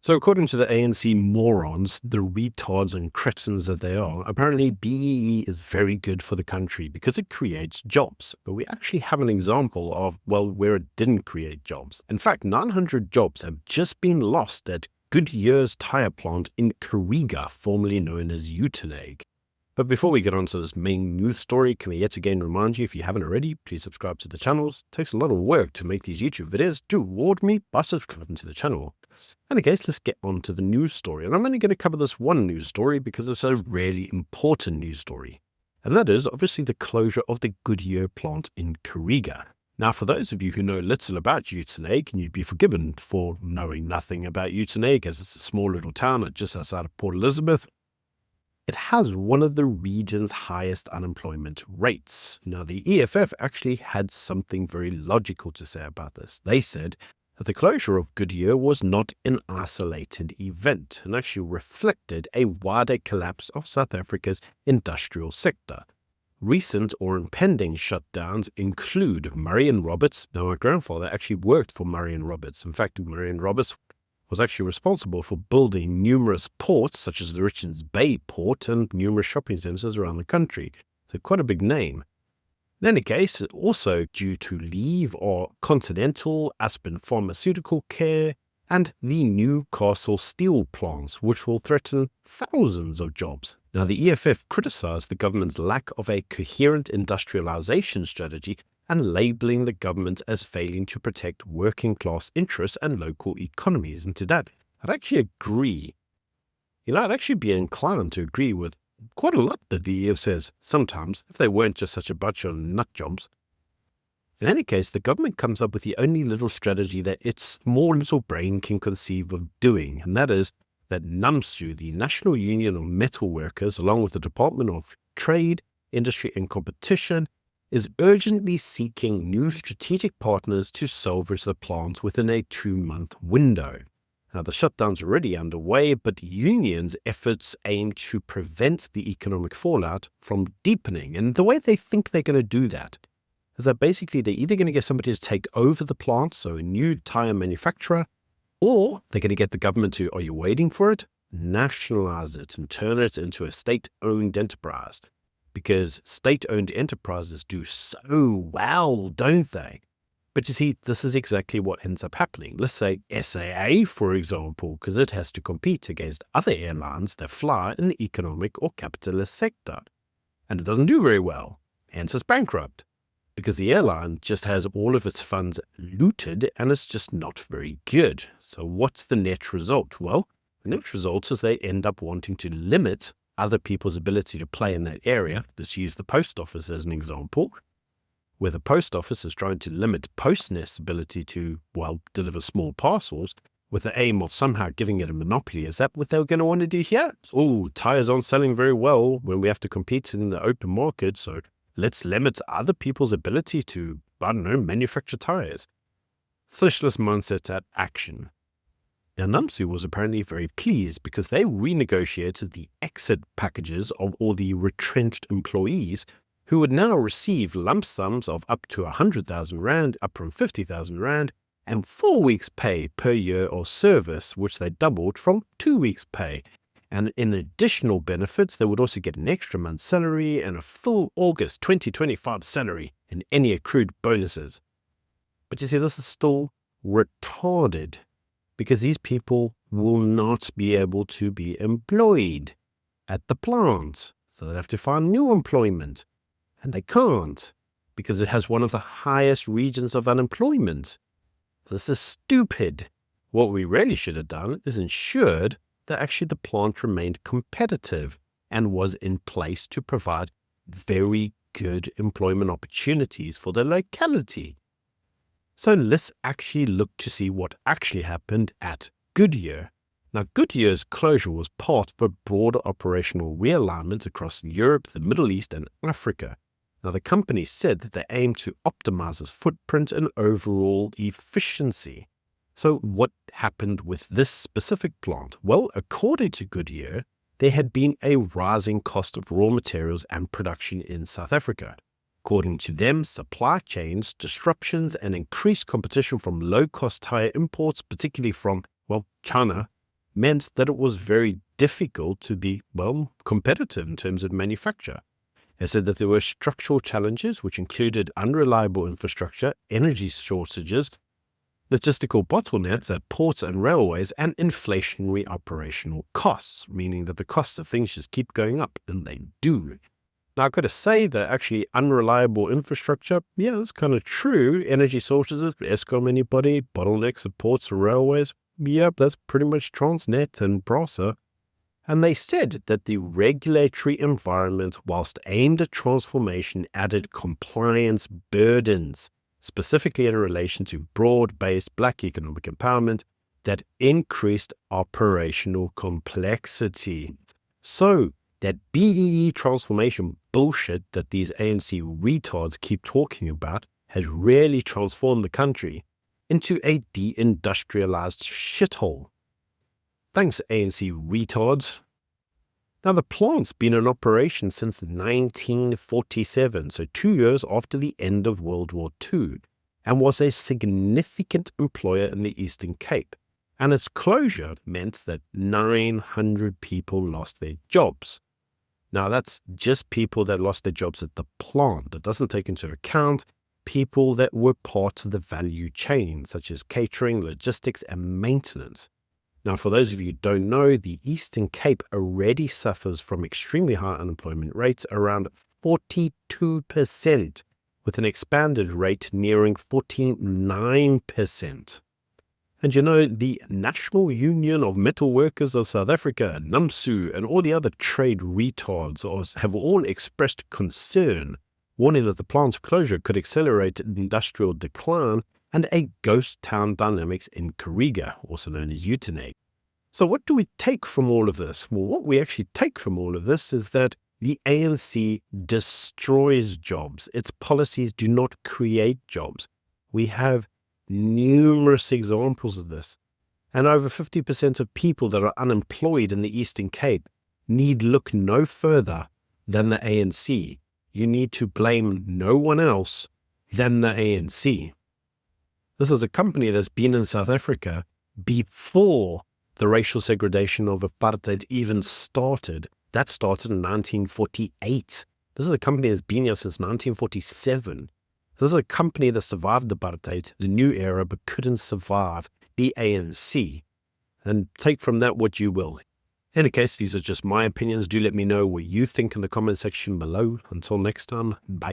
So according to the ANC morons, the retards and cretins that they are, apparently BEE is very good for the country because it creates jobs. But we actually have an example of, well, where it didn't create jobs. In fact, 900 jobs have just been lost at Goodyear's tire plant in Kariga, formerly known as Uitenhage. But before we get on to this main news story, can we yet again remind you, if you haven't already, please subscribe to the channels. It takes a lot of work to make these YouTube videos. Do reward me by subscribing to the channel. And in case, let's get on to the news story. And I'm only going to cover this one news story because it's a really important news story. And that is obviously the closure of the Goodyear plant in Kariga. Now, for those of you who know little about Uitenhage, and you'd be forgiven for knowing nothing about Uitenhage, as it's a small little town just outside of Port Elizabeth, it has one of the region's highest unemployment rates. Now, the EFF actually had something very logical to say about this. They said that the closure of Goodyear was not an isolated event and actually reflected a wider collapse of South Africa's industrial sector. Recent or impending shutdowns include Murray and Roberts. Now, my grandfather actually worked for Murray and Roberts. In fact, Murray and Roberts was actually responsible for building numerous ports, such as the Richards Bay port and numerous shopping centers around the country. So quite a big name. In any case, also due to leave are Continental, Aspen Pharmaceutical Care, and the Newcastle steel plants, which will threaten thousands of jobs. Now, the EFF criticized the government's lack of a coherent industrialization strategy and labeling the government as failing to protect working-class interests and local economies. And to that, I'd actually agree. I'd actually be inclined to agree with quite a lot that the EFF says sometimes, if they weren't just such a bunch of nut jobs. In any case, the government comes up with the only little strategy that its small little brain can conceive of doing, and that is that NUMSU, the National Union of Metal Workers, along with the Department of Trade, Industry and Competition, is urgently seeking new strategic partners to salvage the plant within a 2-month window. Now, the shutdown's already underway, but unions' efforts aim to prevent the economic fallout from deepening. And the way they think they're going to do that is that basically they're either going to get somebody to take over the plant, so a new tire manufacturer, or they're going to get the government to, are you waiting for it? Nationalize it and turn it into a state-owned enterprise. Because state-owned enterprises do so well, don't they? But you see, this is exactly what ends up happening. Let's say SAA, for example, because it has to compete against other airlines that fly in the economic or capitalist sector. And it doesn't do very well, hence it's bankrupt. Because the airline just has all of its funds looted and it's just not very good. So what's the net result? Well, the net result is they end up wanting to limit other people's ability to play in that area. Let's use the post office as an example, where the post office is trying to limit PostNest's ability to, well, deliver small parcels with the aim of somehow giving it a monopoly. Is that what they're going to want to do here? Oh, tires aren't selling very well when we have to compete in the open market, so let's limit other people's ability to, I don't know, manufacture tires. Socialist mindset at action. Now, NUMSU was apparently very pleased because they renegotiated the exit packages of all the retrenched employees who would now receive lump sums of up to 100,000 Rand, up from 50,000 Rand, and 4 weeks' pay per year of service, which they doubled from 2 weeks' pay. And in additional benefits, they would also get an extra month's salary and a full August 2025 salary and any accrued bonuses. But you see, this is still retarded, because these people will not be able to be employed at the plant. So they have to find new employment. And they can't, because it has one of the highest regions of unemployment. This is stupid. What we really should have done is ensured that actually the plant remained competitive and was in place to provide very good employment opportunities for the locality. So let's actually look to see what actually happened at Goodyear. Now, Goodyear's closure was part of a broader operational realignment across Europe, the Middle East, and Africa. Now, the company said that they aim to optimize its footprint and overall efficiency. So what happened with this specific plant? Well, according to Goodyear, there had been a rising cost of raw materials and production in South Africa. According to them, supply chains, disruptions, and increased competition from low-cost tire imports, particularly from, well, China, meant that it was very difficult to be, well, competitive in terms of manufacture. They said that there were structural challenges, which included unreliable infrastructure, energy shortages, logistical bottlenecks at ports and railways, and inflationary operational costs, meaning that the costs of things just keep going up, and they do. Now, I've got to say that actually unreliable infrastructure, yeah, that's kind of true. Energy shortages, Eskom, anybody, bottlenecks at ports or railways, yep, that's pretty much Transnet and PRASA. And they said that the regulatory environment, whilst aimed at transformation, added compliance burdens, specifically in relation to broad-based Black economic empowerment that increased operational complexity. So that BEE transformation bullshit that these ANC retards keep talking about has really transformed the country into a deindustrialized shithole. Thanks, ANC retards. Now, the plant's been in operation since 1947, so 2 years after the end of World War II, and was a significant employer in the Eastern Cape. And its closure meant that 900 people lost their jobs. Now, that's just people that lost their jobs at the plant. It doesn't take into account people that were part of the value chain, such as catering, logistics, and maintenance. Now, for those of you who don't know, the Eastern Cape already suffers from extremely high unemployment rates, around 42%, with an expanded rate nearing 49%. And you know, the National Union of Metal Workers of South Africa, NUMSU, and all the other trade retards have all expressed concern, warning that the plant's closure could accelerate industrial decline and a ghost town dynamics in Kariga, also known as Uitenhage. So what do we take from all of this? Well, what we actually take from all of this is that the ANC destroys jobs. Its policies do not create jobs. We have numerous examples of this. And over 50% of people that are unemployed in the Eastern Cape need look no further than the ANC. You need to blame no one else than the ANC. This is a company that's been in South Africa before the racial segregation of apartheid even started. That started in 1948. This is a company that's been here since 1947. This is a company that survived apartheid, the new era, but couldn't survive the ANC. And take from that what you will. In any case, these are just my opinions. Do let me know what you think in the comment section below. Until next time, bye.